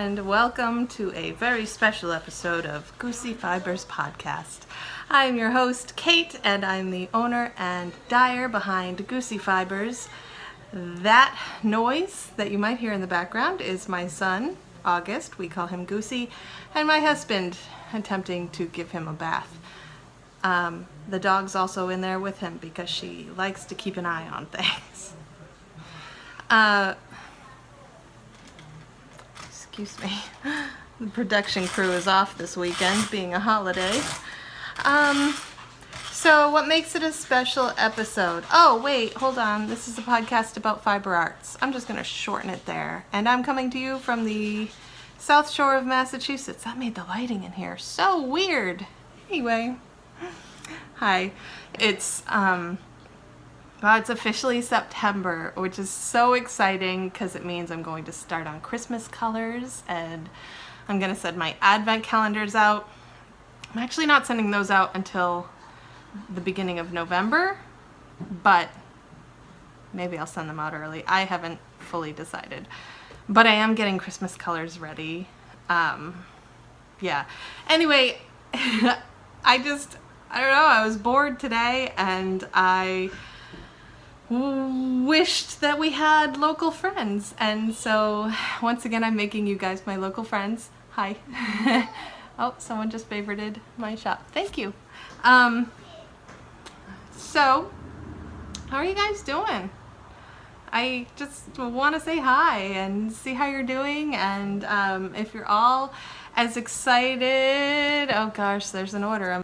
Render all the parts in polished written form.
and welcome to a very special episode of Goosey Fibers Podcast. I'm your host, Kate, and I'm the owner and dyer behind Goosey Fibers. That noise that you might hear in the background is my son, August, we call him Goosey, and my husband attempting to give him a bath. The dog's also in there with him because she likes to keep an eye on things. Excuse me. The production crew is off this weekend, being a holiday. So what makes it a special episode? Oh, wait, hold on. This is a podcast about fiber arts. I'm just going to shorten it there. And I'm coming to you from the South Shore of Massachusetts. That made the lighting in here so weird. Anyway, hi. It's officially September, which is so exciting because it means I'm going to start on Christmas colors and I'm going to send my advent calendars out. I'm actually not sending those out until the beginning of November, but maybe I'll send them out early. I haven't fully decided, but I am getting Christmas colors ready. Yeah. Anyway, I don't know, I was bored today and I wished that we had local friends, and so once again I'm making you guys my local friends. Hi. Oh, someone just favorited my shop. Thank you. So how are you guys doing? I just want to say hi and see how you're doing, and if you're all as excited, oh gosh, there's an order.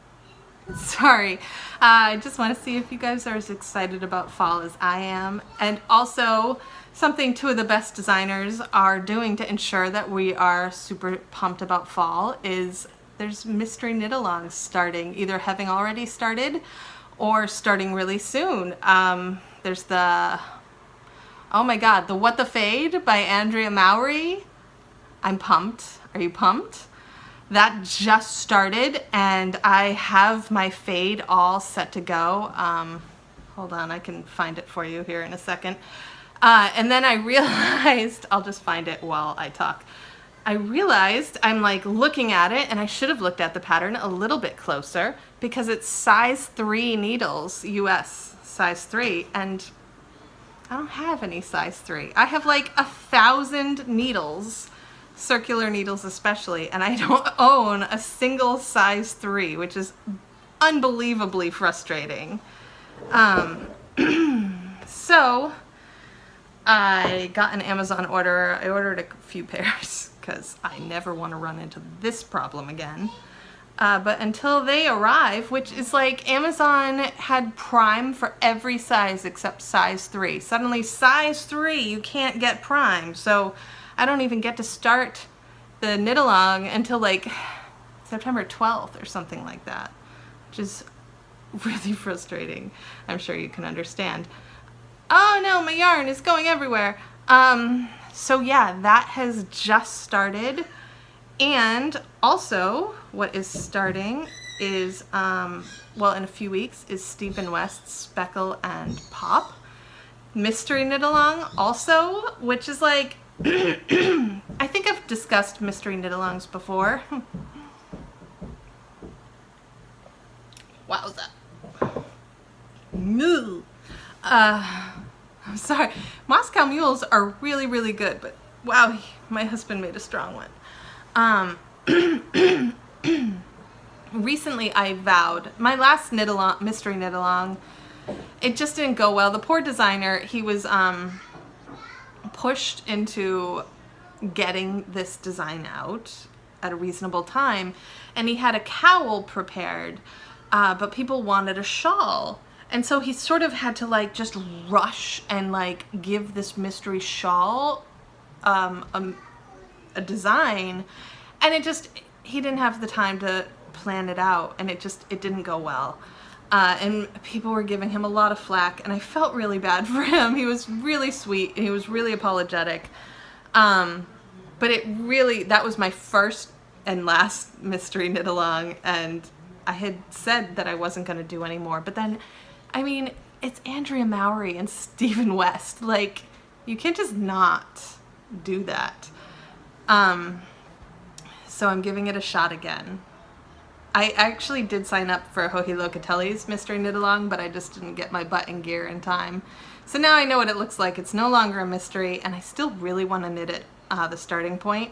Sorry, I just want to see if you guys are as excited about fall as I am. And also, something two of the best designers are doing to ensure that we are super pumped about fall is there's mystery knit-alongs starting, either having already started or starting really soon. There's the, oh my god, the What the Fade by Andrea Mowry. I'm pumped. Are you pumped? That just started and I have my fade all set to go. Hold on, I can find it for you here in a second. And then I realized, I'll just find it while I talk. I realized I'm like looking at it and I should have looked at the pattern a little bit closer because it's size 3 needles, US size 3, and I don't have any size 3. I have like 1,000 needles, circular needles especially, and I don't own a single size 3, which is unbelievably frustrating. So I got an Amazon order. I ordered a few pairs because I never want to run into this problem again. But until they arrive, which is like Amazon had Prime for every size except size 3. Suddenly size 3 you can't get Prime, so I don't even get to start the knit-along until like September 12th or something like that, which is really frustrating. I'm sure you can understand. Oh no, my yarn is going everywhere. So yeah, that has just started. And also what is starting is, well, in a few weeks is Stephen West's Speckle and Pop mystery knit-along also, which is like, I think I've discussed mystery knit-alongs before. Wowza. Moo. I'm sorry. Moscow mules are really, really good, but wow, my husband made a strong one. Recently I vowed, my last knit-along, mystery knit-along, it just didn't go well. The poor designer, he was, pushed into getting this design out at a reasonable time, and he had a cowl prepared, but people wanted a shawl, and so he sort of had to like just rush and like give this mystery shawl a design, and he didn't have the time to plan it out, and it didn't go well. And people were giving him a lot of flack, and I felt really bad for him. He was really sweet, and he was really apologetic. But that was my first and last mystery knit-along, and I had said that I wasn't going to do any more. But then, I mean, it's Andrea Mowry and Stephen West. Like, you can't just not do that. So I'm giving it a shot again. I actually did sign up for Joji Locatelli's Mystery Knit Along, but I just didn't get my butt in gear in time. So now I know what it looks like. It's no longer a mystery, and I still really want to knit it, the starting point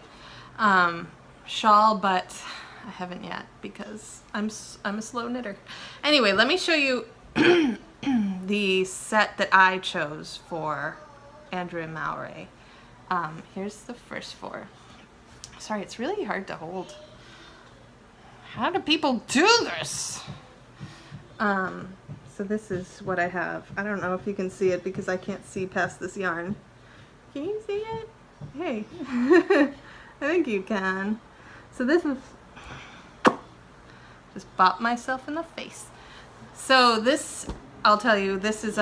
shawl, but I haven't yet because I'm a slow knitter. Anyway, let me show you the set that I chose for Andrea Mowry. Here's the first 4. Sorry, it's really hard to hold. How do people do this? So this is what I have. I don't know if you can see it because I can't see past this yarn. Can you see it? Hey, I think you can. So this is, just bop myself in the face. So this, I'll tell you, this is,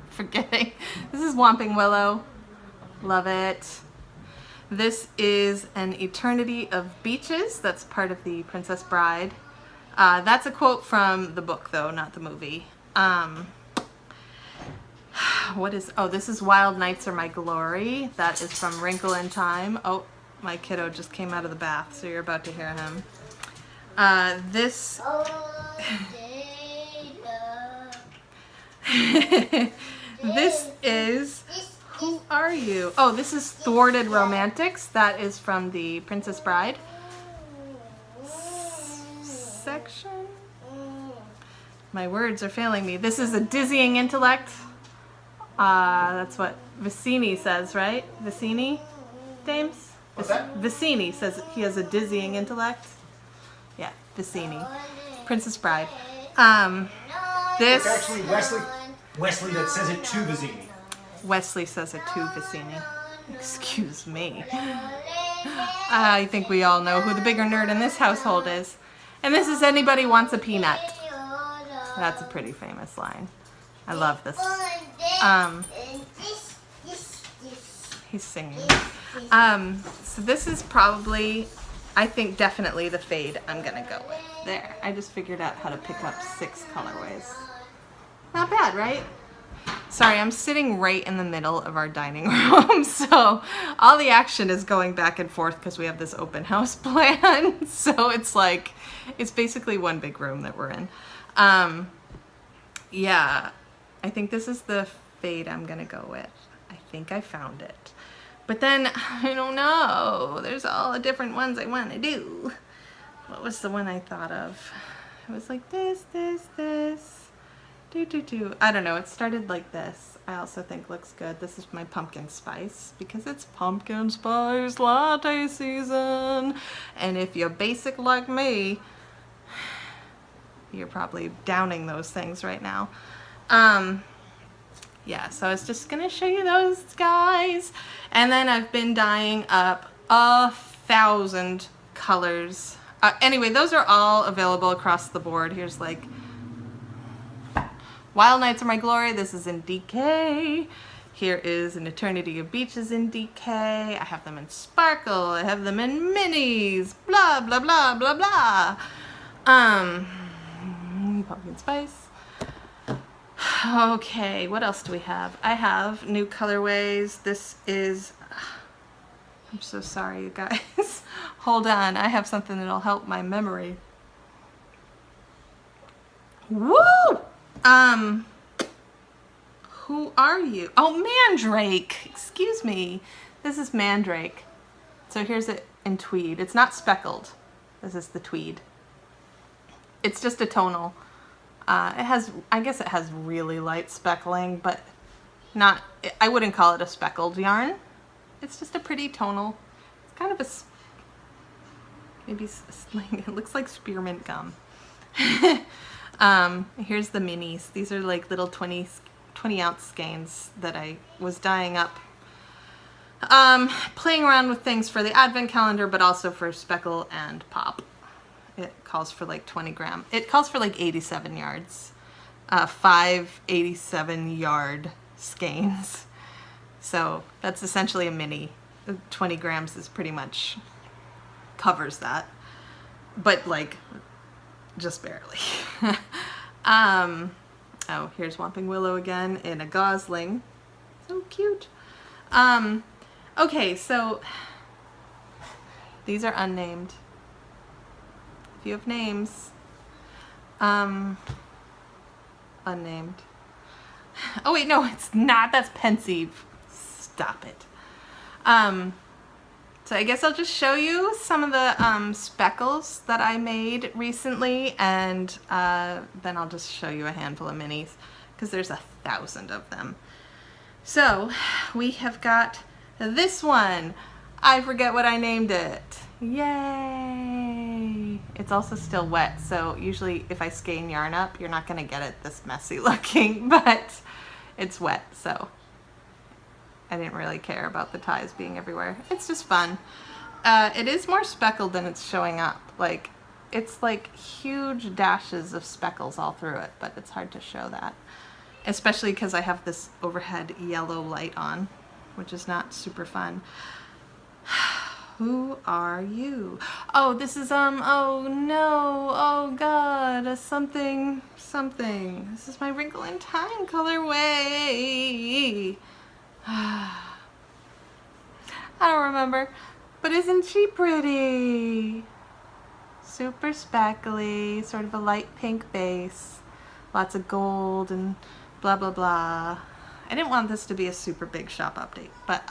forgetting. This is Whomping Willow. Love it. This is an Eternity of Beaches. That's part of the Princess Bride. That's a quote from the book, though, not the movie. What is, oh, this is Wild Nights Are My Glory. That is from Wrinkle in Time. Oh, my kiddo just came out of the bath, so you're about to hear him. This... This is... Who are you? Oh, this is Thwarted Romantics. That is from the Princess Bride section. My words are failing me. This is A Dizzying Intellect. That's what Vicini says, right? Vicini, Dames? What's that? Vicini says he has a dizzying intellect. Yeah, Vicini. Princess Bride. This... It's actually Wesley that says it to Vizzini. Wesley says it to Vicini. Excuse me. I think we all know who the bigger nerd in this household is. And this is Anybody Wants a Peanut. That's a pretty famous line. I love this. He's singing. So this is probably, I think definitely the fade I'm gonna go with. There, I just figured out how to pick up 6 colorways. Not bad, right? Sorry, I'm sitting right in the middle of our dining room, so all the action is going back and forth because we have this open house plan. So it's like, it's basically one big room that we're in. Yeah, I think this is the fade I'm gonna go with. I think I found it. But then, I don't know. There's all the different ones I want to do. What was the one I thought of? It was like this. I don't know, it started like this. I also think looks good. This is my pumpkin spice because it's pumpkin spice latte season. And if you're basic like me, you're probably downing those things right now. Yeah, so I was just gonna show you those guys. And then I've been dyeing up 1,000 colors. Anyway, those are all available across the board. Here's like Wild Nights Are My Glory. This is in DK. Here is An Eternity of Beaches in DK. I have them in Sparkle. I have them in Minis. Blah, blah, blah, blah, blah. Pumpkin Spice. Okay, what else do we have? I have new colorways. This is... I'm so sorry, you guys. Hold on. I have something that'll help my memory. Woo! Who are you? Oh, Mandrake. Excuse me. This is Mandrake. So here's it in tweed. It's not speckled. This is the tweed. It's just a tonal. It has, I guess it has really light speckling, but not, I wouldn't call it a speckled yarn. It's just a pretty tonal. It's kind of a, maybe, it looks like spearmint gum. Here's the minis. These are like little 20 ounce skeins that I was dyeing up. Playing around with things for the advent calendar, but also for speckle and pop. It calls for like 20 gram. It calls for like 87 yards. 5 87 yard skeins. So that's essentially a mini. 20 grams is pretty much covers that. But like, just barely. Oh, here's Whomping Willow again in a Gosling. So cute. Okay, so These are unnamed. If you have names, unnamed. Oh wait, no, it's not. That's pensive. Stop it. So I guess I'll just show you some of the speckles that I made recently, and then I'll just show you a handful of minis because there's 1,000 of them. So we have got this one. I forget what I named it. Yay! It's also still wet, so usually if I skein yarn up, you're not going to get it this messy looking, but it's wet, so I didn't really care about the ties being everywhere. It's just fun. It is more speckled than it's showing up. Like, it's like huge dashes of speckles all through it, but it's hard to show that. Especially because I have this overhead yellow light on, which is not super fun. Who are you? Oh, this is, oh no, oh god, something. This is my Wrinkle in Time colorway. I don't remember, but isn't she pretty? Super speckly, sort of a light pink base, lots of gold and blah blah blah. I didn't want this to be a super big shop update, but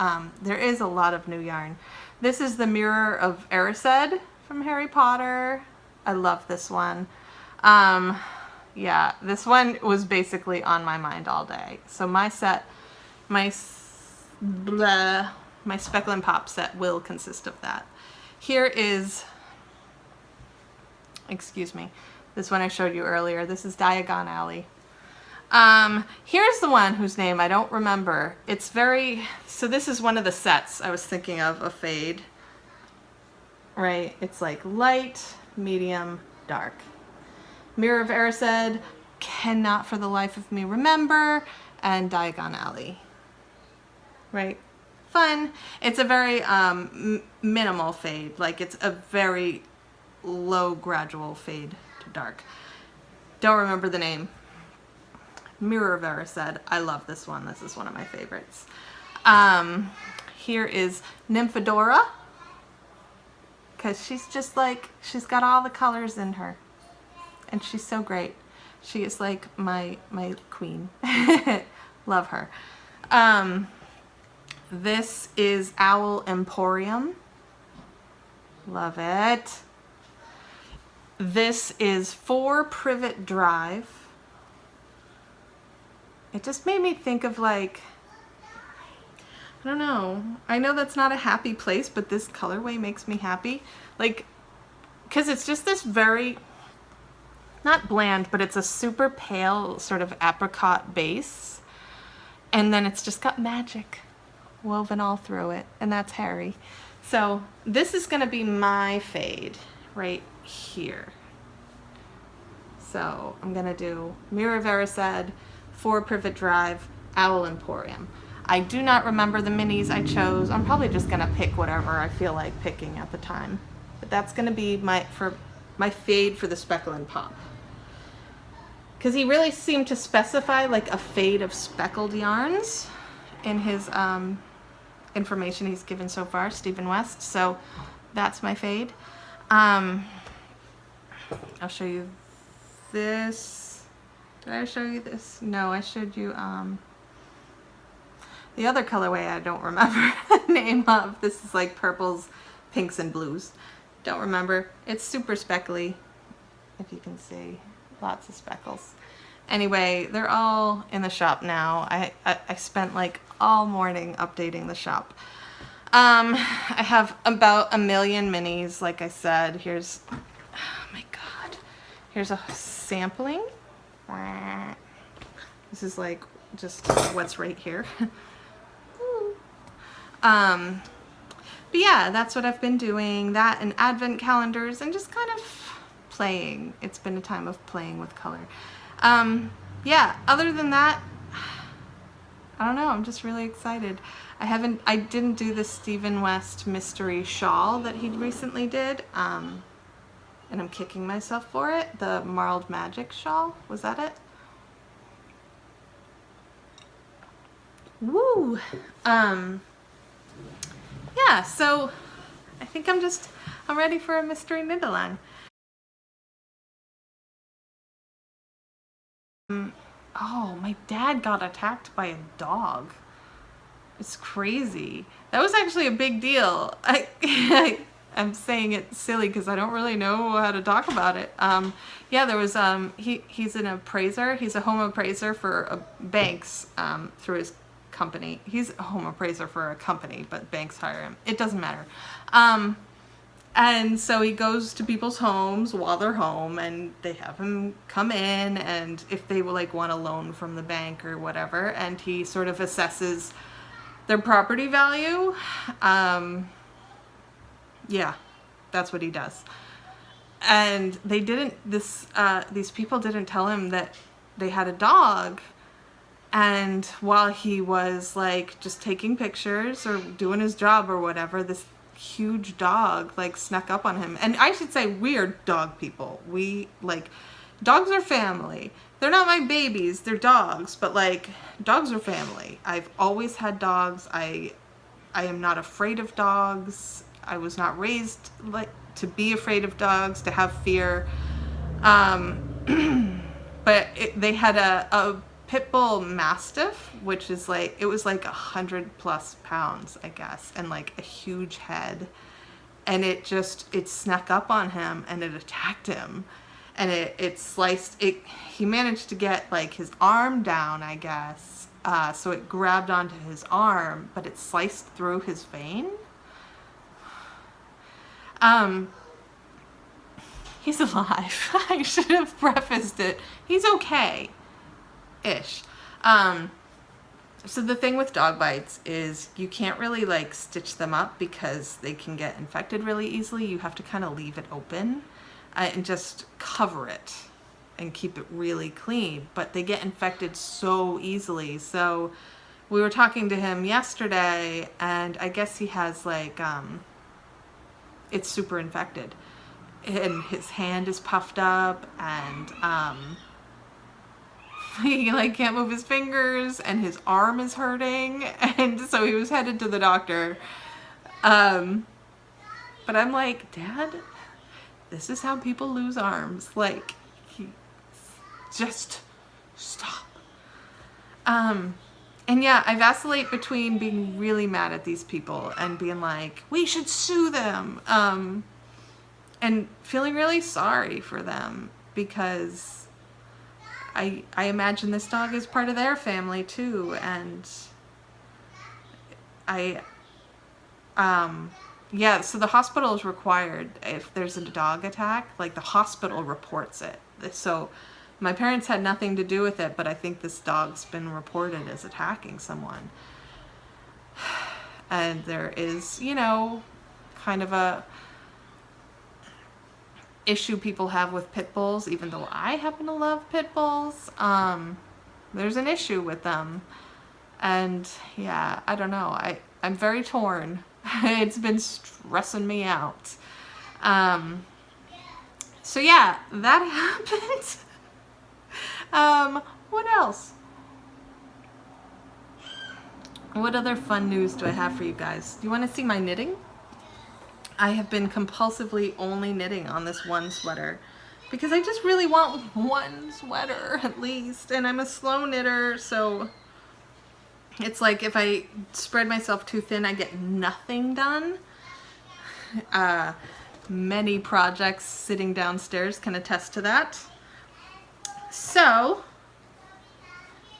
there is a lot of new yarn. This is the Mirror of Erised from Harry Potter. I love this one. Yeah, this one was basically on my mind all day. So my set, my Speckle and Pop set will consist of that. Here is, excuse me, this one I showed you earlier. This is Diagon Alley. Here's the one whose name I don't remember. It's very, so this is one of the sets I was thinking of a fade, right? It's like light, medium, dark. Mirror of Erised, cannot for the life of me remember, and Diagon Alley, right? Fun. It's a very minimal fade, like it's a very low gradual fade to dark. Don't remember the name. Mirror of Erised. I love this one. This is one of my favorites. Here is Nymphadora, because she's just like, she's got all the colors in her, and she's so great. She is like my queen. Love her. This is Owl Emporium. Love it. This is 4 Privet Drive. It just made me think of like, I don't know. I know that's not a happy place, but this colorway makes me happy. Like, because it's just this very, not bland, but it's a super pale sort of apricot base. And then it's just got magic woven all through it. And that's Harry. So this is going to be my fade right here. So I'm going to do Mirror of Erised, 4 Privet Drive, Owl Emporium. I do not remember the minis I chose. I'm probably just gonna pick whatever I feel like picking at the time. But that's gonna be my fade for the Speckle and Pop. Because he really seemed to specify like a fade of speckled yarns in his information he's given so far, Stephen West. So that's my fade. I'll show you this. Did I show you this? No, I showed you the other colorway I don't remember the name of. This is like purples, pinks, and blues. Don't remember. It's super speckly, if you can see. Lots of speckles. Anyway, they're all in the shop now. I spent like all morning updating the shop. I have about 1 million minis, like I said. Here's, oh my god. Here's a sampling. This is like just what's right here. But yeah, that's what I've been doing. That and advent calendars and just kind of playing. It's been a time of playing with color. Yeah, other than that, I don't know, I'm just really excited. I didn't do the Stephen West mystery shawl that he recently did. And I'm kicking myself for it. The Marled Magic shawl, was that it? Woo! Yeah, so I think I'm ready for a mystery knit-along. Oh, my dad got attacked by a dog. It's crazy. That was actually a big deal. I'm saying it silly because I don't really know how to talk about it. Yeah, there was, he's an appraiser. He's a home appraiser for banks through his company. He's a home appraiser for a company, but banks hire him. It doesn't matter. And so he goes to people's homes while they're home, and they have him come in, and if they will like want a loan from the bank or whatever, and he sort of assesses their property value. Yeah, that's what he does. And they didn't, these people didn't tell him that they had a dog. And while he was like just taking pictures or doing his job or whatever, this huge dog like snuck up on him. And I should say, we're dog people. We like, dogs are family. They're not my babies, they're dogs, but like, dogs are family. I've always had dogs. I am not afraid of dogs. I was not raised like to be afraid of dogs, to have fear. But they had a pit bull mastiff, which is like, it was like 100+ pounds, I guess, and like a huge head. And it snuck up on him and it attacked him. And it sliced, he managed to get like his arm down, I guess. So it grabbed onto his arm, but it sliced through his vein. He's alive. I should have prefaced it. He's okay. Ish. So the thing with dog bites is you can't really like stitch them up because they can get infected really easily. You have to kind of leave it open and just cover it and keep it really clean. But they get infected so easily. So we were talking to him yesterday, and I guess he has like, it's super infected. And his hand is puffed up, and he like can't move his fingers, and his arm is hurting, and so he was headed to the doctor. But I'm like, Dad, this is how people lose arms. Like, just stop. And yeah, I vacillate between being really mad at these people and being like, we should sue them. And feeling really sorry for them because I imagine this dog is part of their family too. And yeah, so the hospital is required, if there's a dog attack, like the hospital reports it. So my parents had nothing to do with it, but I think this dog's been reported as attacking someone. And there is, you know, kind of a issue people have with pit bulls, even though I happen to love pit bulls. There's an issue with them. And yeah, I don't know. I'm very torn. It's been stressing me out. So yeah, that happened. What else? What other fun news do I have for you guys? Do you want to see my knitting? I have been compulsively only knitting on this one sweater because I just really want one sweater at least. And I'm a slow knitter, so it's like if I spread myself too thin, I get nothing done. Many projects sitting downstairs can attest to that. So,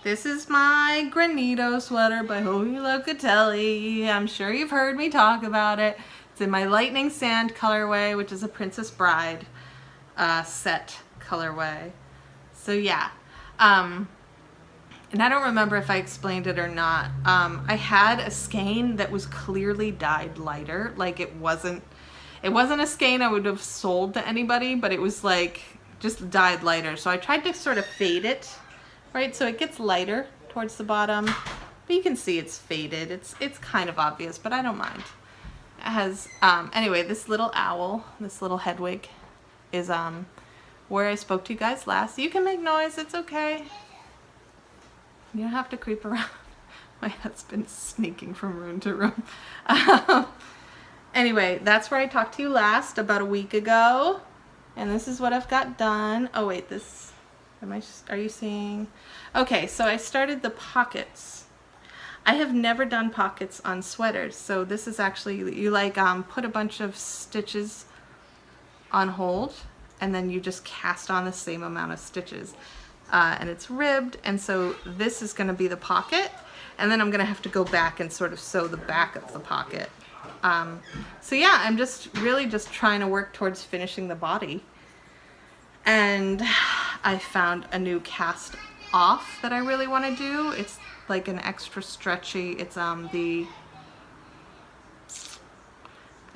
this is my Granito sweater by Joey Locatelli. I'm sure you've heard me talk about it. It's in my Lightning Sand colorway, which is a Princess Bride set colorway. So yeah, and I don't remember if I explained it or not. I had a skein that was clearly dyed lighter. Like it wasn't a skein I would have sold to anybody, but it was like just dyed lighter. So I tried to sort of fade it, right? So it gets lighter towards the bottom, but you can see it's faded. It's kind of obvious, but I don't mind. It has, anyway, this little owl, this little Hedwig is where I spoke to you guys last. You can make noise, it's okay. You don't have to creep around. My husband's sneaking from room to room. Anyway, that's where I talked to you last, about a week ago. And this is what I've got done. Oh wait, this, are you seeing? Okay, so I started the pockets. I have never done pockets on sweaters. So this is actually, you like put a bunch of stitches on hold and then you just cast on the same amount of stitches. And it's ribbed, and so this is gonna be the pocket, and then I'm gonna have to go back and sort of sew the back of the pocket. So yeah, I'm just really just trying to work towards finishing the body. And I found a new cast off that I really want to do. It's like an extra stretchy, it's I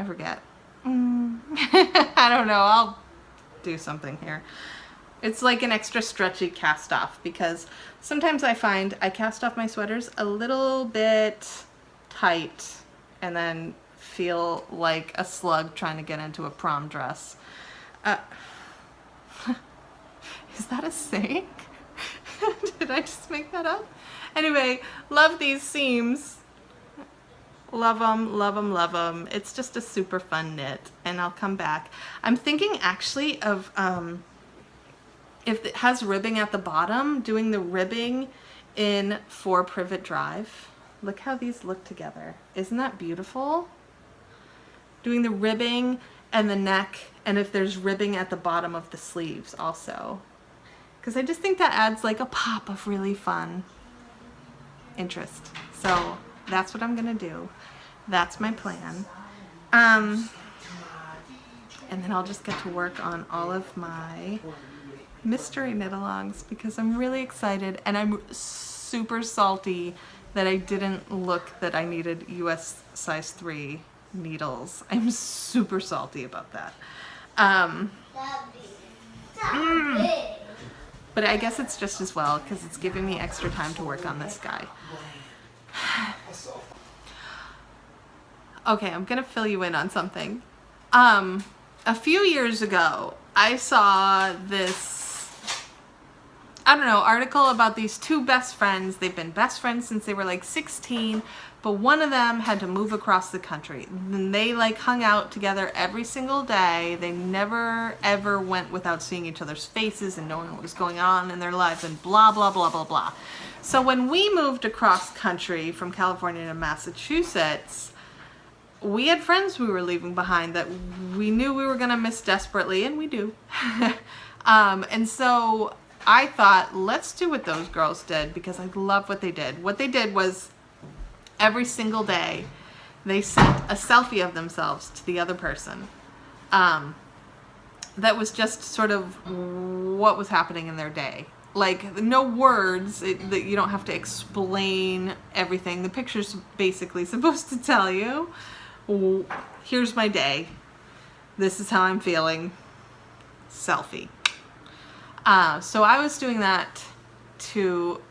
forget. I don't know, I'll do something here. It's like an extra stretchy cast off, because sometimes I find I cast off my sweaters a little bit tight and then feel like a slug trying to get into a prom dress. Is that a saying? Did I just make that up? Anyway, love these seams. Love them, love them, love them. It's just a super fun knit, and I'll come back. I'm thinking actually of, if it has ribbing at the bottom, doing the ribbing in 4 Privet Drive. Look how these look together. Isn't that beautiful? Doing the ribbing and the neck, and if there's ribbing at the bottom of the sleeves also. Because I just think that adds like a pop of really fun interest. So that's what I'm gonna do. That's my plan. And then I'll just get to work on all of my mystery knit-alongs, because I'm really excited, and I'm super salty that I didn't look that I needed US size 3 needles. I'm super salty about that. But I guess it's just as well, because it's giving me extra time to work on this guy. Okay, I'm gonna fill you in on something. A few years ago, I saw this, I don't know, article about these 2 best friends. They've been best friends since they were like 16, but one of them had to move across the country. And they like hung out together every single day. They never ever went without seeing each other's faces and knowing what was going on in their lives, and blah, blah, blah, blah, blah. So when we moved across country from California to Massachusetts, we had friends we were leaving behind that we knew we were gonna miss desperately, and we do. And so I thought, let's do what those girls did, because I love what they did. What they did was every single day they sent a selfie of themselves to the other person. That was just sort of what was happening in their day. Like, no words, that you don't have to explain everything. The picture's basically supposed to tell you, here's my day, this is how I'm feeling, selfie. So I was doing that to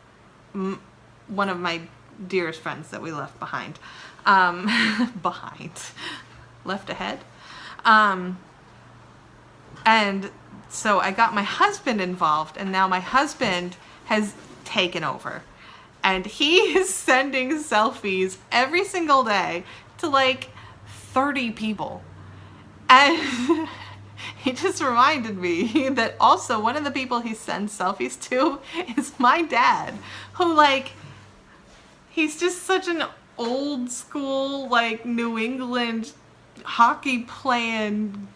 one of my dearest friends that we left behind. Left ahead. And so I got my husband involved, and now my husband has taken over. And he is sending selfies every single day to like 30 people. And he just reminded me that also one of the people he sends selfies to is my dad, who like, he's just such an old school, like New England hockey playing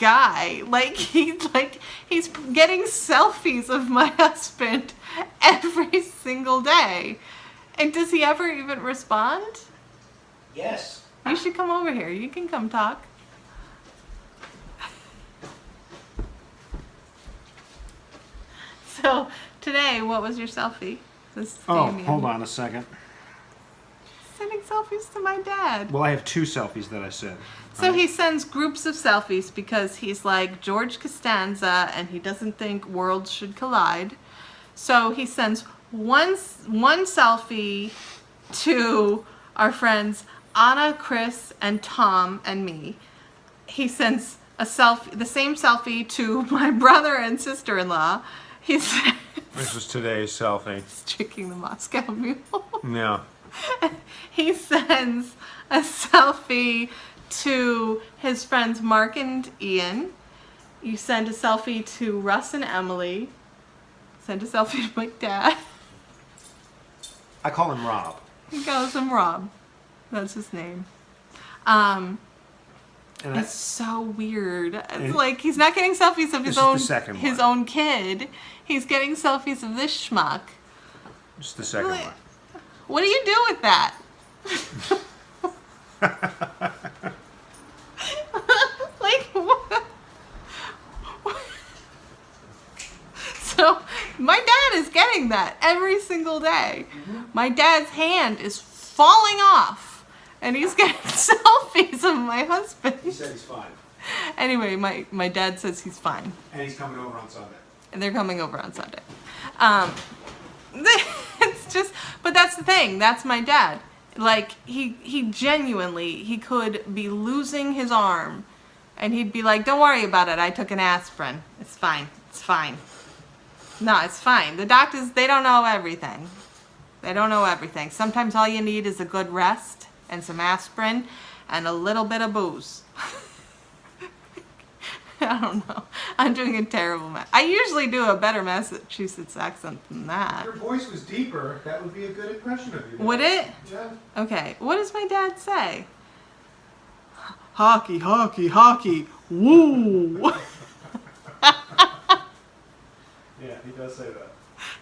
guy. Like he's getting selfies of my husband every single day. And does he ever even respond? Yes. You should come over here. You can come talk. So today, what was your selfie? Hold on a second. Sending selfies to my dad. Well, I have 2 selfies that I sent. So he sends groups of selfies because he's like George Costanza and he doesn't think worlds should collide. So he sends one selfie to our friends Anna, Chris, and Tom and me. He sends a selfie, the same selfie, to my brother and sister-in-law. This was today's selfie. He's drinking the Moscow Mule. Yeah. He sends a selfie to his friends Mark and Ian. You send a selfie to Russ and Emily. Send a selfie to my dad. I call him Rob. He calls him Rob. That's his name. And It's so weird. It's like he's not getting selfies of This his is the second his one. own kid. He's getting selfies of this schmuck. just the second Really? one. What do you do with that? Like what? So my dad is getting that every single day. My dad's hand is falling off, and he's getting selfies of my husband. He said he's fine. Anyway, my dad says he's fine, And he's coming over on Sunday. and they're coming over on Sunday. It's just, but that's the thing. That's my dad. Like he genuinely, he could be losing his arm, and he'd be like, "Don't worry about it. I took an aspirin. It's fine. It's fine." No, it's fine. The doctors, they don't know everything. They don't know everything. Sometimes all you need is a good rest and some aspirin and a little bit of booze. I don't know. I'm doing a terrible I usually do a better Massachusetts accent than that. Your voice was deeper. That would be a good impression of you. Would it? Yeah. Okay. What does my dad say? Hockey, hockey, hockey. Woo! Yeah, he does say that.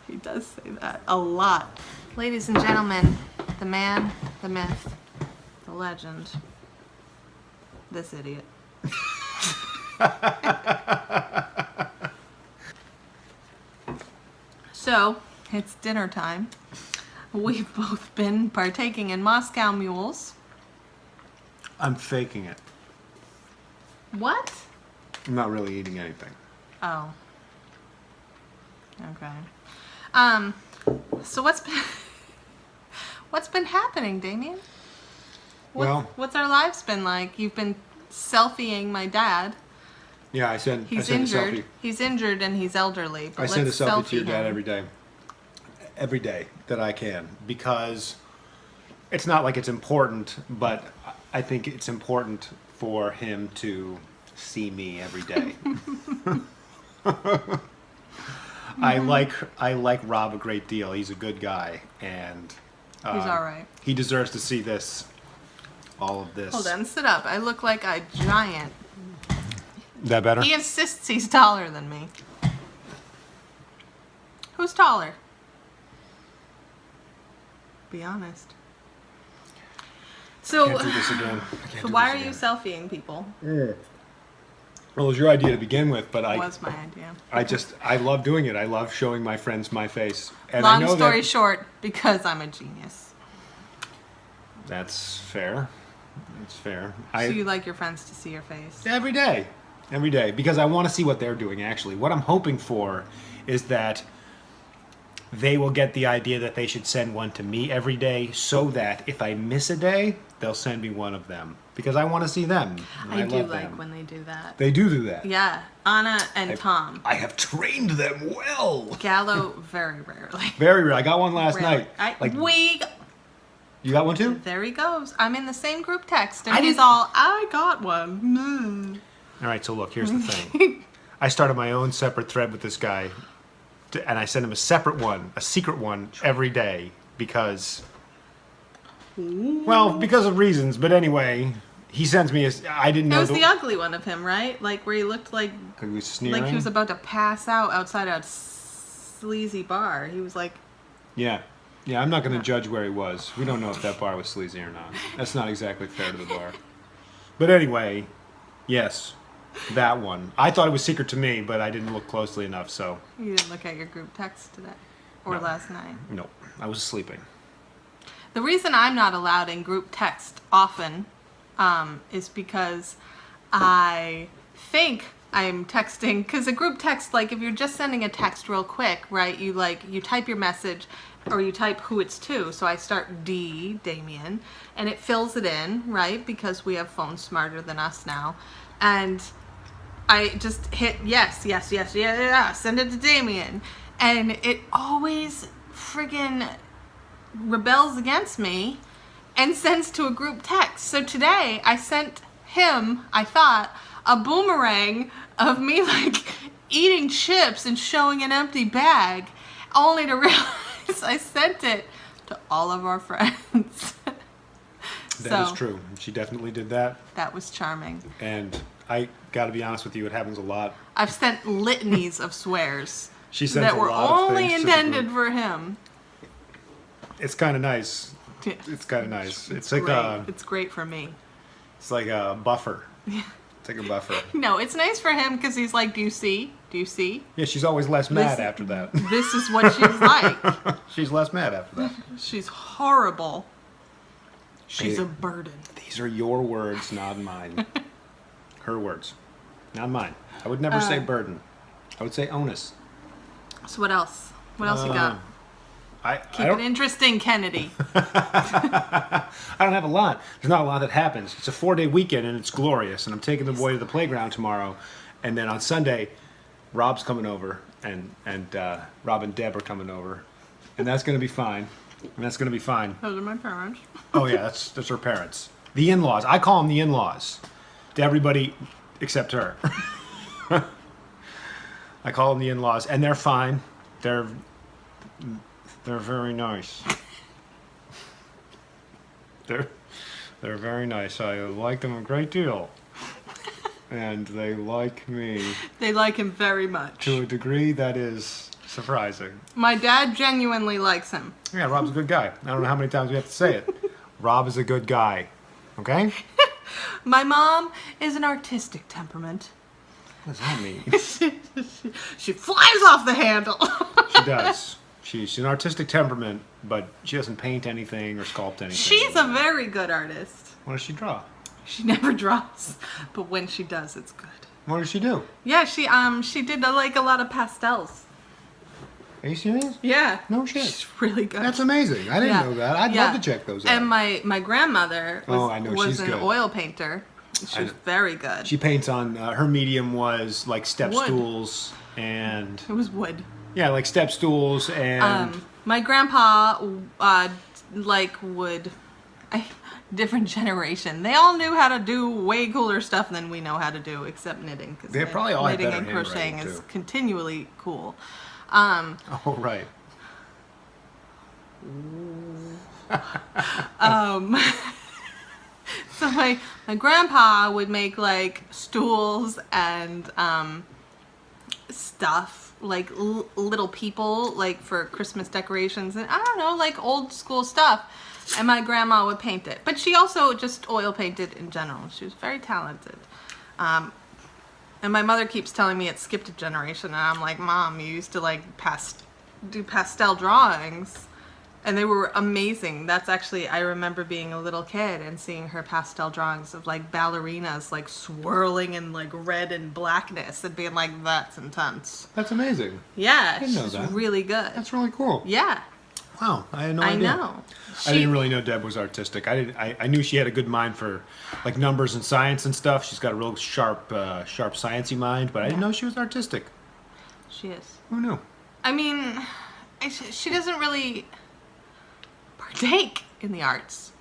He does say that a lot. Ladies and gentlemen, the man, the myth, the legend, this idiot. So, it's dinner time. We've both been partaking in Moscow mules. I'm faking it. What? I'm not really eating anything. Oh. Okay. So what's been happening, Damien? What's our lives been like? You've been selfieing my dad. Yeah, I sent He's a injured. selfie. He's injured and he's elderly. But I send a let's selfie to your selfie dad him. every day. Every day that I can, because it's not like it's important, but I think it's important for him to see me every day. I like Rob a great deal. He's a good guy, and He's all right. he deserves to see this. All of this. Hold on, sit up. I look like a giant. That better? He insists he's taller than me. Who's taller? Be honest. So, Can't do this again. so why are you selfieing people? Well, it was your idea to begin with, but Was my idea. I love doing it. I love showing my friends my face. And Long I know story that short, because I'm a genius. That's fair. It's fair. So you like your friends to see your face. Every day, because I want to see what they're doing. Actually, what I'm hoping for is that they will get the idea that they should send one to me every day, so that if I miss a day, they'll send me one of them, because I want to see them. And I do love like them. when they do that. They do that. Yeah, Anna and Tom. I have trained them well. Gallo, very rarely. Very rare. I got one last Rarely. night. You got one too? There he goes. I'm in the same group text, and I he's didn't- all, I got one. All right, so look, here's the thing. I started my own separate thread with this guy, and I send him a separate one, a secret one, every day, because of reasons. But anyway, he sends me I didn't It know was the ugly one of him, right? Like where he looked like he was sneering. he was about to pass out outside a sleazy bar. He was like, Yeah, I'm not going to judge where he was. We don't know if that bar was sleazy or not. That's not exactly fair to the bar. But anyway, yes, that one. I thought it was secret to me, but I didn't look closely enough, so you didn't look at your group text today or No. last night. no, I was sleeping. The reason I'm not allowed in group text often is because I think I'm texting, because a group text, like if you're just sending a text real quick, right, you type your message or you type who it's to. So I start Damien, and it fills it in, right, because we have phones smarter than us now. And I just hit yes, send it to Damien. And it always friggin' rebels against me and sends to a group text. So today I sent him, I thought, a boomerang of me like eating chips and showing an empty bag, only to realize I sent it to all of our friends. That is true. She definitely did that. That was charming. And I got to be honest with you, it happens a lot. I've sent litanies of swears She sends that a were lot of only things to the intended group. for him. It's kind of nice. It's kind of nice. It's like Great. It's great for me. it's like a buffer. It's like a buffer. No, it's nice for him because he's like, do you see? Do you see? Yeah, she's always less mad Listen. after that. This is what she's like. She's less mad after that. She's horrible. She's Hey. a burden. These are your words, not mine. Her words, not mine. I would never say burden. I would say onus. So what else? What else you got? I Keep it don't. interesting, Kennedy. I don't have a lot. There's not a lot that happens. It's a 4-day weekend and it's glorious. And I'm taking the boy to the playground tomorrow, and then on Sunday, Rob's coming over, and Rob and Deb are coming over, and that's gonna be fine. And that's gonna be fine. Those are my parents. Oh yeah, that's her parents. The in-laws. I call them the in-laws to everybody except her. I call them the in-laws, and they're fine. They're very nice. They're very nice. I like them a great deal, and they like me They like him very much. to a degree that is surprising. My dad genuinely likes him. Yeah, Rob's a good guy. I don't know how many times we have to say it. Rob is a good guy. Okay? My mom is an artistic temperament. What does that mean? She flies off the handle. She does. She's an artistic temperament, but she doesn't paint anything or sculpt anything. She's a very good artist. What does she draw? She never draws, but when she does, it's good. What does she do? Yeah, she did like a lot of pastels. Are you serious? Yeah. No shit. She's really good. That's amazing. I didn't Yeah. know that. I'd Yeah. love to check those out. And my grandmother Oh, I know, was she's an good. oil painter. She I was know. very good. She paints on, her medium was like step Wood. stools and, It was wood. yeah, like step stools and, My grandpa, would, different generation. They all knew how to do way cooler stuff than we know how to do, except knitting. Cause They probably all had knitting better and crocheting handwriting, is too. continually cool. oh, right. So my grandpa would make like stools and stuff like little people like for Christmas decorations and I don't know like old school stuff. And my grandma would paint it, but she also just oil painted in general. She was very talented. And my mother keeps telling me it skipped a generation, and I'm like, Mom, you used to like do pastel drawings. And they were amazing. That's actually, I remember being a little kid and seeing her pastel drawings of like ballerinas like swirling in like red and blackness and being like, that's intense. That's amazing. Yeah, didn't know she's that. really good. That's really cool. Yeah, Wow, I had no I idea. know. I didn't really know Deb was artistic. I knew she had a good mind for like numbers and science and stuff. She's got a real sharp sciencey mind, but I didn't know she was artistic. She is. Who knew? I mean, she doesn't really partake in the arts.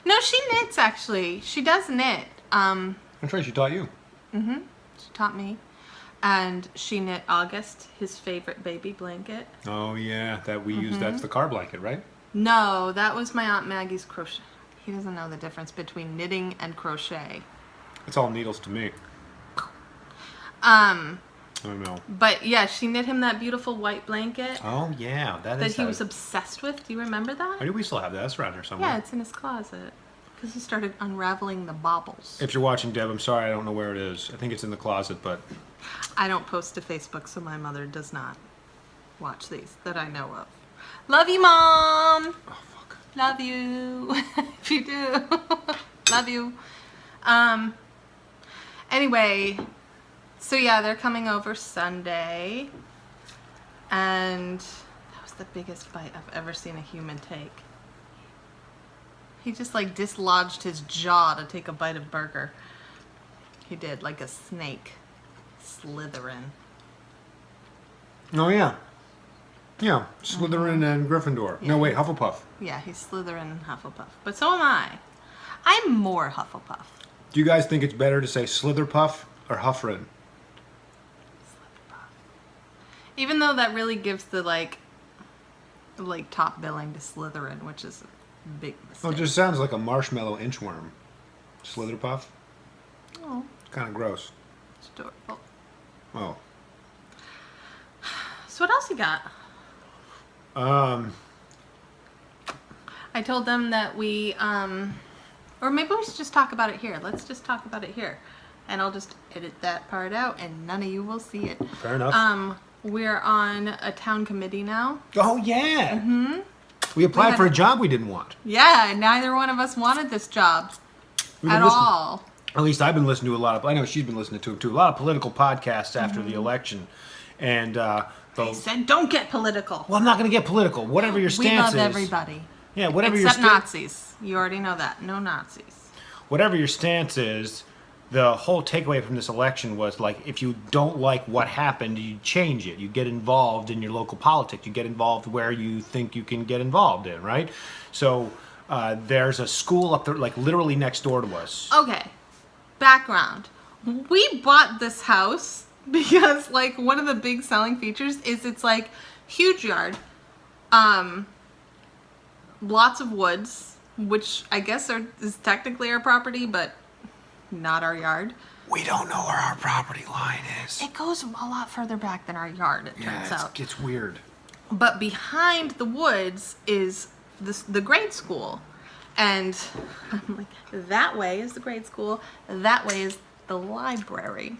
No, she knits actually. She does knit. That's right, she taught you. She taught me. And she knit August his favorite baby blanket. Oh yeah, that we use. That's the car blanket, right? No, that was my Aunt Maggie's crochet. He doesn't know the difference between knitting and crochet. It's all needles to me. Um, I don't know. but yeah, she knit him that beautiful white blanket Oh yeah, that that is. he was obsessed with. Do you remember that? Why do we still have that? That's around here somewhere. Yeah, it's in his closet. Because he started unraveling the baubles. If you're watching, Deb, I'm sorry, I don't know where it is. I think it's in the closet, but I don't post to Facebook, so my mother does not watch these that I know of. Love you, Mom! oh fuck. Love you. If you do. Love you. Anyway, so yeah, they're coming over Sunday. And that was the biggest bite I've ever seen a human take. He just like dislodged his jaw to take a bite of burger. He did, like a snake. Slytherin. Oh yeah. Yeah, Slytherin and Gryffindor. Yeah. No, wait, Hufflepuff. Yeah, he's Slytherin and Hufflepuff. But so am I. I'm more Hufflepuff. Do you guys think it's better to say Slitherpuff or Huffrin? Even though that really gives the like top billing to Slytherin, which is a big mistake. Well, it just sounds like a marshmallow inchworm. Slitherpuff? Oh, Kind of gross. it's adorable. Oh. So what else you got? I told them that we, or maybe we should just talk about it here. Let's just talk about it here. And I'll just edit that part out and none of you will see it. Fair enough. We're on a town committee now. Oh, yeah. Mm-hmm. We applied for a job we didn't want. Yeah, neither one of us wanted this job We've been at listening- all. At least I've been listening to a lot of, I know she's been listening to them too, a lot of political podcasts after the election. And, They said, don't get political. well, I'm not going to get political. Whatever your We stance love is. everybody. Yeah, whatever Except your Nazis. You already know that. No Nazis. whatever your stance is, the whole takeaway from this election was like, if you don't like what happened, you change it. You get involved in your local politics. You get involved where you think you can get involved in, right? So there's a school up there, like literally next door to us. Okay. Background. We bought this house because like one of the big selling features is it's like huge yard. Lots of woods, which I guess is technically our property, but not our yard. We don't know where our property line is. It goes a lot further back than our yard, it turns out. It's weird. But behind the woods is the grade school. And I'm like, that way is the grade school, that way is the library.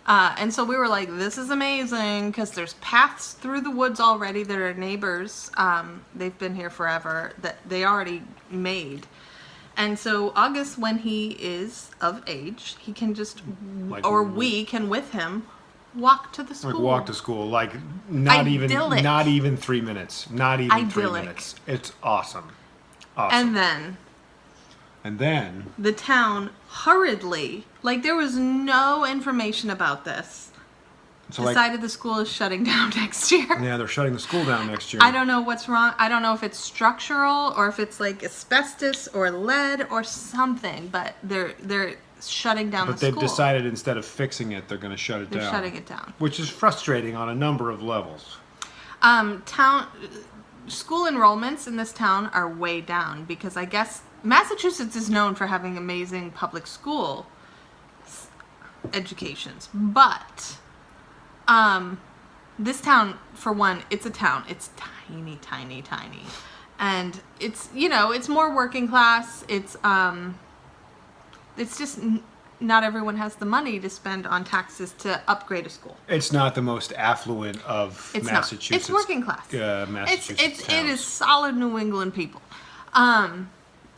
And so we were like, this is amazing because there's paths through the woods already that are neighbors. They've been here forever that they already made. And so August, when he is of age, he can just, Like or we can with him, walk to the school. Like walk to school, like not Idyllic. even 3 minutes, not even 3 Idyllic. minutes. It's awesome. Awesome. And then then the town hurriedly, like there was no information about this, so like, decided the school is shutting down next year. yeah, they're shutting the school down next year. I don't know what's wrong. I don't know if it's structural or if it's like asbestos or lead or something, but they're shutting down But the they've school. decided instead of fixing it, they're going to shut it They're down. shutting it down. Which is frustrating on a number of levels. School enrollments in this town are way down because I guess Massachusetts is known for having amazing public school educations, but this town, for one, it's a town. It's tiny, tiny, tiny, and it's it's more working class. It's just not everyone has the money to spend on taxes to upgrade a school. It's not the most affluent of It's Massachusetts. not. It's working class. Massachusetts It towns. is solid New England people.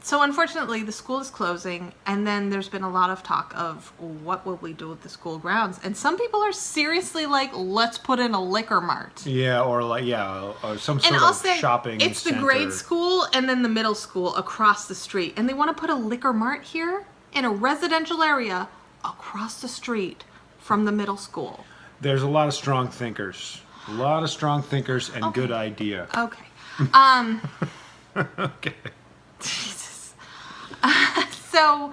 So unfortunately, the school is closing, and then there's been a lot of talk of what will we do with the school grounds, and some people are seriously like, let's put in a liquor mart. Yeah, or like or some And sort I'll of say shopping it's the center. grade school and then the middle school across the street, and they want to put a liquor mart here in a residential area across the street from the middle school. There's a lot of strong thinkers. A lot of strong thinkers and good idea. Okay. Okay. Jesus. So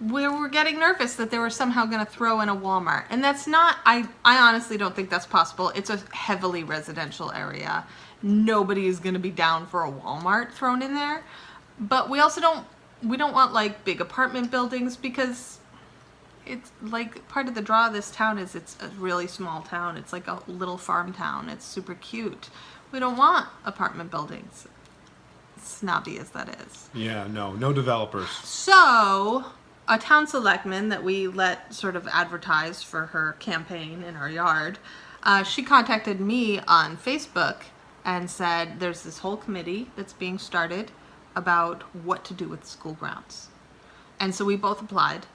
we were getting nervous that they were somehow going to throw in a Walmart. And that's not, I honestly don't think that's possible. It's a heavily residential area. Nobody is going to be down for a Walmart thrown in there. But we also don't want like big apartment buildings because it's like part of the draw of this town is it's a really small town. It's like a little farm town. It's super cute. We don't want apartment buildings. Snobby as that is. Yeah, no developers. So, a town selectman that we let sort of advertise for her campaign in our yard, she contacted me on Facebook and said there's this whole committee that's being started about what to do with school grounds. And so we both applied,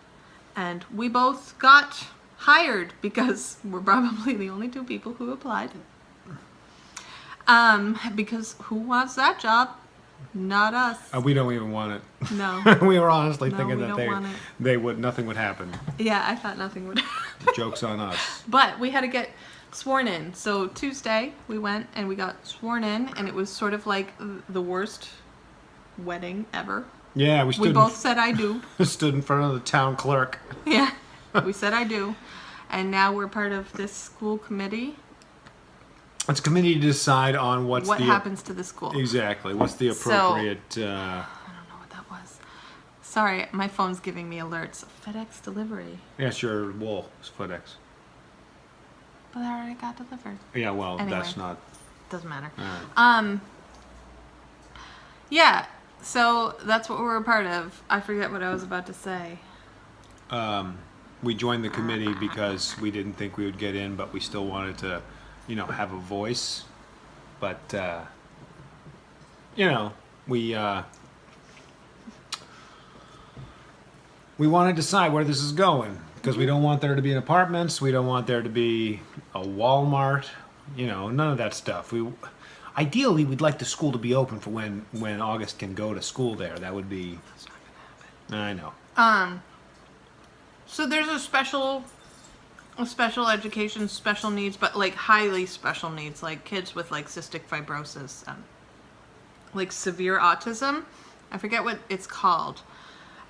and we both got hired because we're probably the only two people who applied. Because who wants that job? Not us. We don't even want it. No. We were honestly No, thinking we that don't want it. nothing would happen. Yeah, I thought nothing would. The joke's on us. But we had to get sworn in. So Tuesday we went and we got sworn in, and it was sort of like the worst wedding ever. Yeah, we We stood both said I do. stood in front of the town clerk. Yeah, we said I do. And now we're part of this school committee. It's a committee to decide on what's What the happens to the school? exactly what's the So- appropriate. I don't know what that was. Sorry, my phone's giving me alerts. FedEx delivery. Yes, your wool is FedEx. But I already got delivered. Yeah, well, Anyway. that's not. Doesn't matter. Alright. Yeah, so that's what we're a part of. I forget what I was about to say. We joined the committee because we didn't think we would get in, but we still wanted to, have a voice. But we want to decide where this is going because we don't want there to be an apartments. We don't want there to be a Walmart. None of that stuff. Ideally, we'd like the school to be open for when August can go to school there. That would be. That's not gonna happen. I know. So there's a special education, special needs, but like highly special needs, like kids with like cystic fibrosis, like severe autism. I forget what it's called.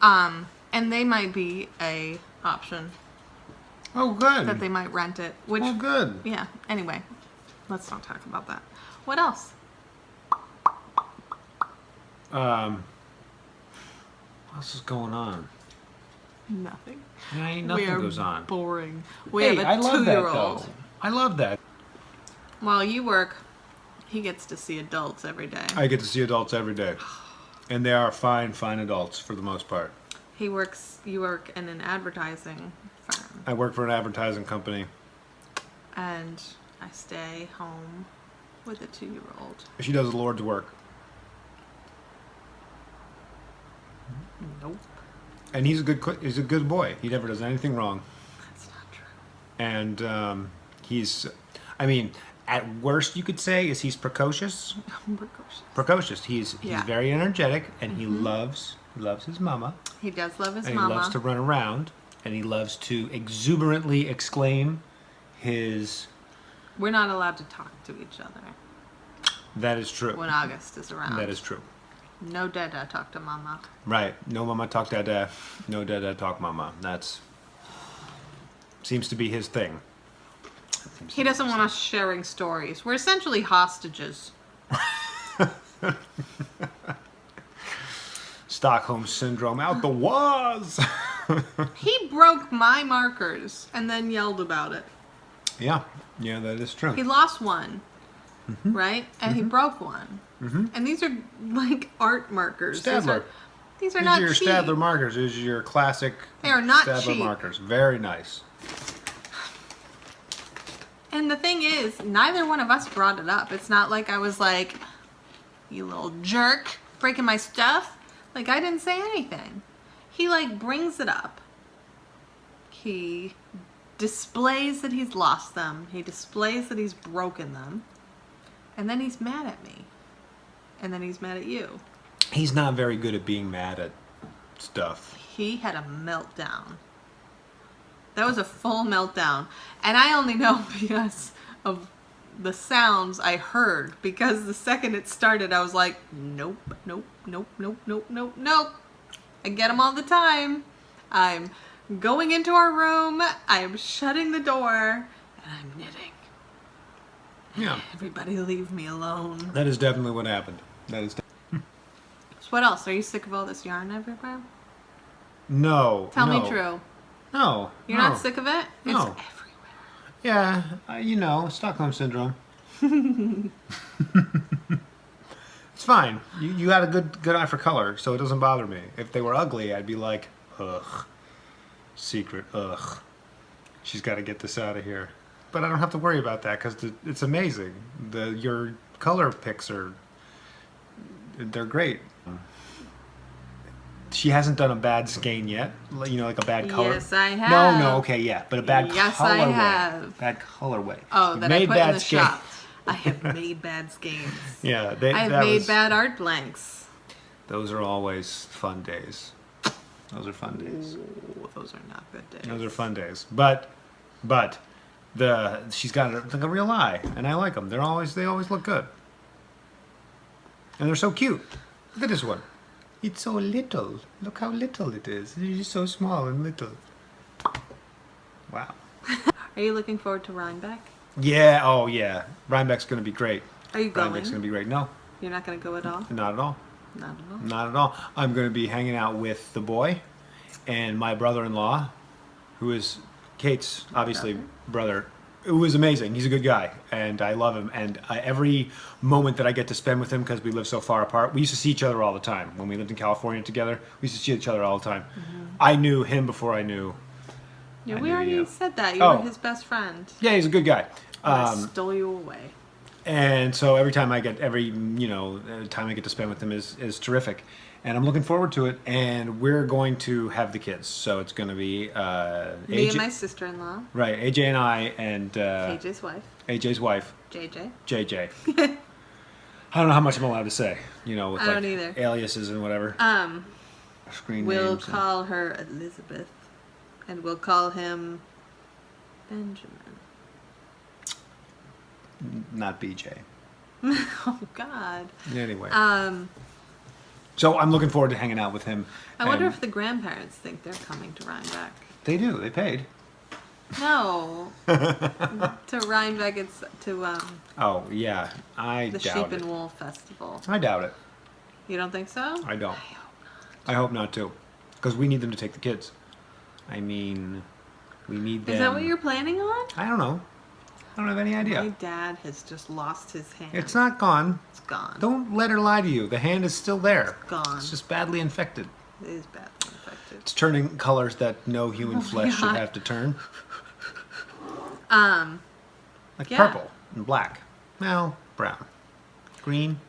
And they might be a option Oh, good. that they might rent it. Which, Oh, good. yeah. Anyway, let's not talk about that. What else? What else is going on? Nothing. Ain't We nothing are goes on. boring. We Hey, have a I love that 2-year-old. though. I love that. While you work, he gets to see adults every day. I get to see adults every day, and they are fine adults for the most part. You work in an advertising firm, I work for an advertising company. and I stay home with a 2-year-old. She does the Lord's work, Nope, and he's a good boy. He never does anything wrong, that's not true. and he's. I mean, at worst, you could say is he's precocious. Precocious. He's Yeah. very energetic, and he loves his mama. He does love his And mama. he loves to run around, and he loves to exuberantly exclaim his. We're not allowed to talk to each other That is true. when August is around. That is true. No dada talk to mama. Right. No mama talk dada. No dada talk mama. That's. Seems to be his thing. He doesn't want us sharing stories. We're essentially hostages. Stockholm syndrome out the waz. He broke my markers and then yelled about it. Yeah, that is true. He lost one, right? And he broke one. And these are like art markers. Stadler. These are These not are your cheap. Stadler markers. These are your classic They are not Stadler cheap. markers. Very nice. And the thing is, neither one of us brought it up. It's not like I was like, you little jerk, breaking my stuff. Like, I didn't say anything. He, like, brings it up. He displays that he's lost them. He displays that he's broken them. And then he's mad at me. And then he's mad at you. He's not very good at being mad at stuff. He had a meltdown. That was a full meltdown. And I only know because of the sounds I heard. Because the second it started, I was like, nope, nope, nope, nope, nope, nope, nope. I get them all the time. I'm going into our room. I'm shutting the door. And I'm knitting. Yeah, Everybody leave me alone. that is definitely what happened. That is. So what else? Are you sick of all this yarn everywhere? No. Tell no. me true. No. You're no. not sick of it? No. It's everywhere. Yeah, Stockholm syndrome. It's fine. You had a good eye for color, so it doesn't bother me. If they were ugly, I'd be like, ugh, secret, ugh. She's got to get this out of here. But I don't have to worry about that because it's amazing. Your color picks they're great. She hasn't done a bad skein yet, like a bad color. Yes, I have. No, okay, yeah, but a bad Yes, colorway. I have. Bad colorway. Oh, You that I made put in bad the skein. shop. I have made bad skeins. Yeah, I have made bad art blanks. Those are always fun days. Those are fun days. Ooh, those are not good days. Those are fun days. But she's got like a real eye, and I like them. They always look good, and they're so cute. Look at this one. It's so little. Look how little it is. It's just so small and little. Wow. Are you looking forward to Rhinebeck? Yeah, oh yeah. Rhinebeck's going to be great. Are you going? Rhinebeck's going to be great. No, You're not going to go at all? not at all. Not at all. Not at all. I'm going to be hanging out with the boy and my brother-in-law, who is Kate's, obviously, brother. It was amazing. He's a good guy, and I love him. And every moment that I get to spend with him, because we live so far apart, we used to see each other all the time. When we lived in California together, we used to see each other all the time. I knew him before I knew. Yeah, I we knew already you. said that. You Oh. were his best friend. Yeah, he's a good guy. I stole you away. And so every time I get time I get to spend with him is terrific, and I'm looking forward to it. And we're going to have the kids, so it's going to be Me and my sister-in-law, right, AJ and I and AJ's wife, AJ's wife, JJ. JJ. I don't know how much I'm allowed to say, with I like don't either. aliases and whatever. Screen We'll names. call her Elizabeth, and we'll call him Benjamin. Not BJ. Oh God. Anyway, Um, so I'm looking forward to hanging out with him. I wonder and if the grandparents think they're coming to Rhinebeck. they do. They paid. No. To Rhinebeck, it's to Oh yeah, I the doubt Sheep it. and Wool Festival. I doubt it. You don't think so? I don't. I hope not too, because we need them to take the kids. I mean, we need them. Is that what you're planning on? I don't know. I don't have any My idea. dad has just lost his hand. It's not gone. It's gone. Don't let her lie to you. The hand is still there. Gone. It's just badly infected. It is badly infected. It's turning colors that no human flesh should God. have to turn, like Yeah. purple and black. Well, brown, green.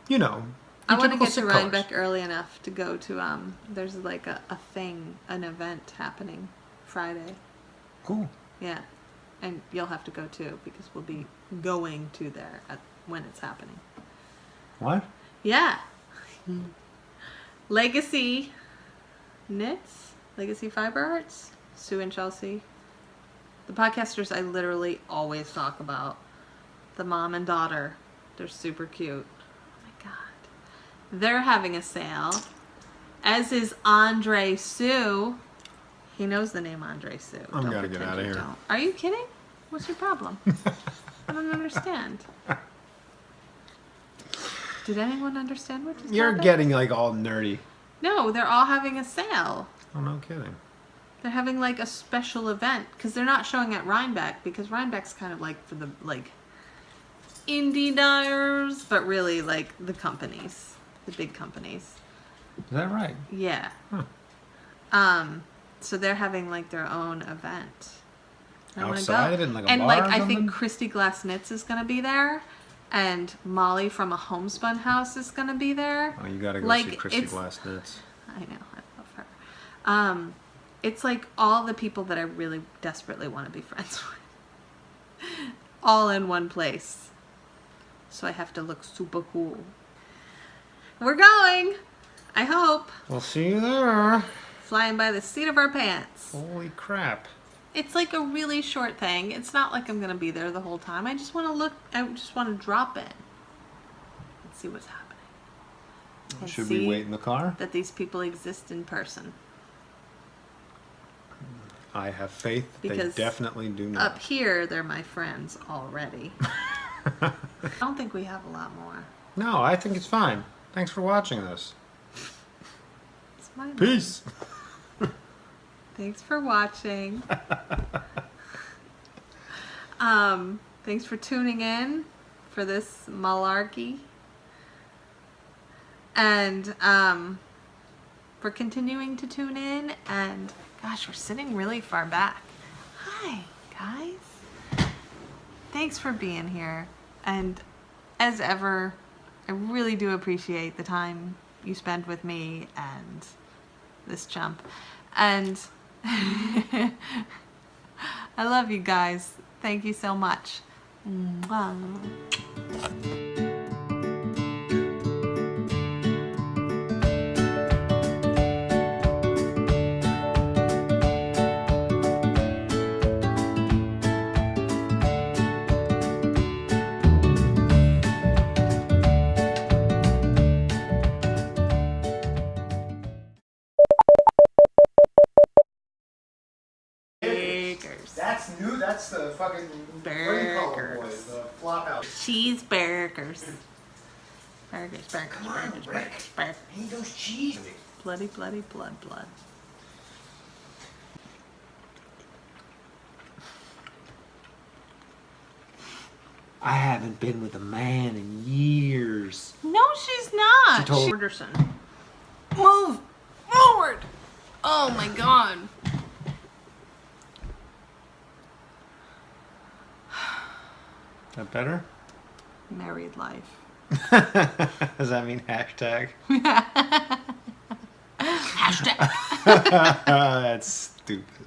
You know. I your want to typical get to sick colors. Rhinebeck early enough to go to there's like a thing, an event happening Friday. Cool. Yeah. And you'll have to go too because we'll be going to there when it's happening. What? Yeah. Legacy Knits, Legacy Fiber Arts, Sue and Chelsea. The podcasters I literally always talk about. The mom and daughter. They're super cute. Oh my God. They're having a sale. As is Andre Sue. He knows the name Andre Sue. I'm Don't gonna get pretend outta you here. don't. Are you kidding? What's your problem? I don't understand. Did anyone understand what just You're happened? getting like all nerdy. No, they're all having a sale. Oh, no kidding. They're having like a special event because they're not showing at Rhinebeck because Rhinebeck's kind of like for the like indie dyers, but really like the companies, the big companies. Is that right? Yeah. Huh. So they're having like their own event. I wanna Outside go. in, like, a and bar like or I something? think Christy Glass Knits is gonna be there, and Molly from a Homespun House is gonna be there. Oh, you gotta go Like, see Christy it's- Glass Knits. I know, I love her. It's like all the people that I really desperately want to be friends with, all in one place. So I have to look super cool. We're going. I hope. We'll see you there. Flying by the seat of our pants. Holy crap. It's like a really short thing. It's not like I'm gonna be there the whole time. I just want to look. I just want to drop in and see what's happening. And Should see we wait in the car? that these people exist in person. I have faith Because they definitely do not. Up here, they're my friends already. I don't think we have a lot more. No, I think it's fine. Thanks for watching this. It's my life. Peace. Thanks for watching. Thanks for tuning in for this malarkey. And for continuing to tune in. And gosh, we're sitting really far back. Hi, guys. Thanks for being here. And as ever, I really do appreciate the time you spend with me and this chump. And I love you guys. Thank you so much. Mwah. That's the fucking, what do you call them, Burgers. boys? The flop out. Cheeseburgers. Burgers, burgers, Come on, burgers, Rick. burgers, burgers. I need those cheese. Bloody, bloody, blood, blood. I haven't been with a man in years. No, she's not. She told- Anderson. Move forward. Oh my god. Is that better? Married life. Does that mean hashtag? Hashtag. That's stupid.